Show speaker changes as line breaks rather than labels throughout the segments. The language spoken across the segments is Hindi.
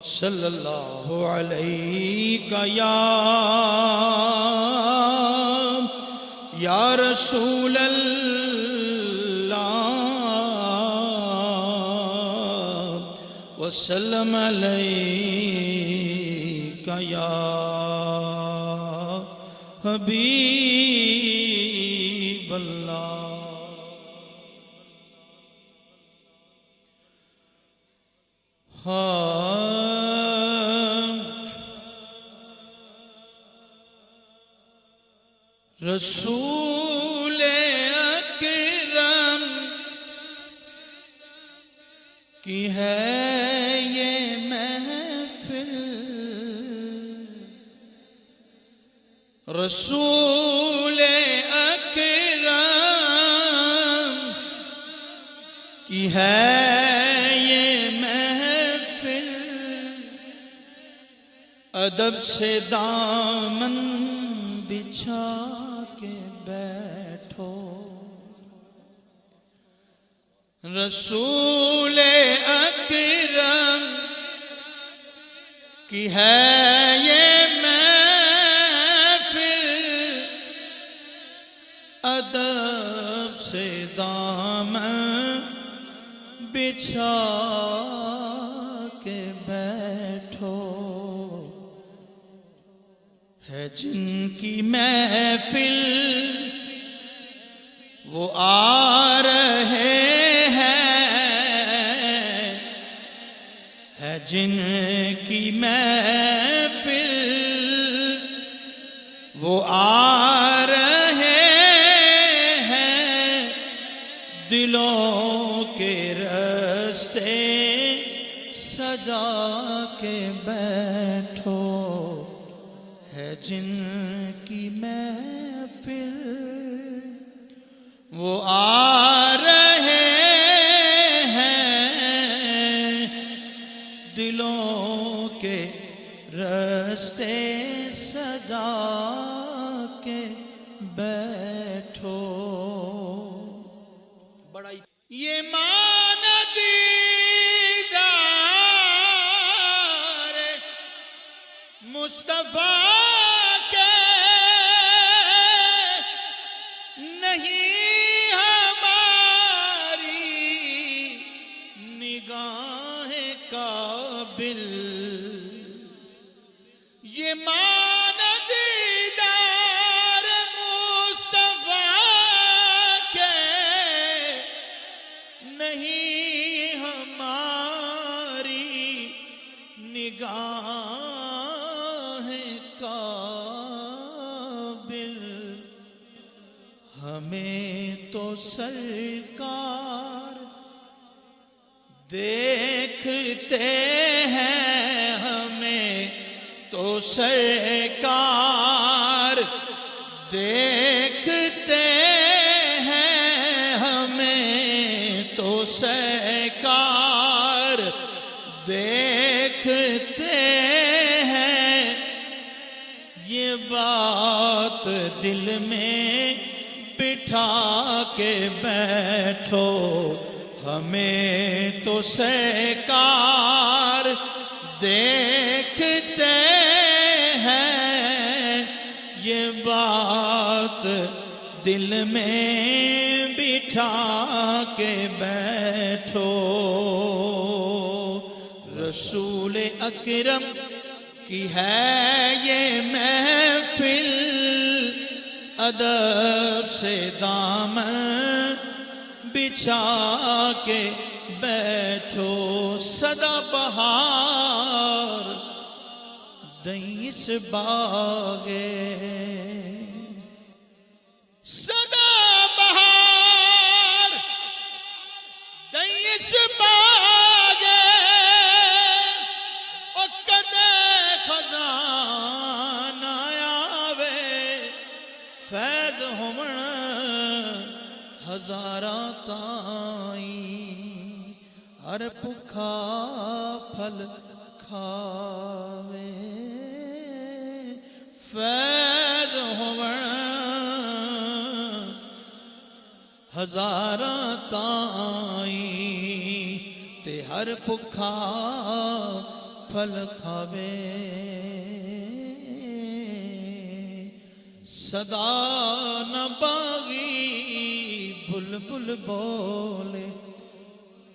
सल्लल्लाहु अलैका या रसूल अल्लाह वसल्लम अलैका या हबीब अल्लाह। रसूल अकरम की है ये महफिल, रसूल अकरम की है ये महफिल, अदब से दामन बिछा के बैठो। रसूल अकरम की है ये महफिल, अदब से दामन बिछा के बैठो। है जिनकी महफिल वो आ रहे हैं, है जिनकी महफिल वो आ रहे हैं, दिलों के रास्ते सजा के बैठो। है जिनकी महफिल वो आ रहे हैं, दिलों के रास्ते सजा के बैठो। बड़ा ये माना दीदार मुस्तफा ये मान दीदार मुस्तफा के नहीं हमारी निगाहें काबिल। हमें तो सरकार देखते हैं, हमें तो सरकार देखते हैं, हमें तो सरकार देखते हैं। ये बात दिल में बिठा के बैठो। हमें तो सरकार देखते हैं, ये बात दिल में बिठा के बैठो। रसूल अकरम की है ये महफिल, अदब से दामन बिछा के बैठो। सदा बहार दईस बागे, सदा बहार दईस बागे, ओ कदे खजाना आवे, फैज होमण हजारा ताई, हर भुखा फल खावे। फैज होवण हजारा ताई, ते हर भुखा फल खावे सदा न बागी बुलबुल बोले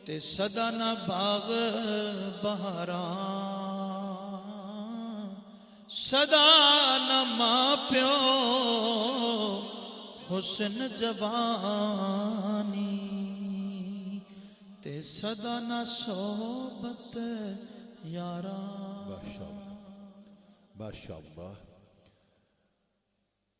ते सदा न बाग बहारा सदा न मां प्यो हुस्न जवानी ते सदा न सोबत यारा।
माशाअल्लाह माशाअल्लाह।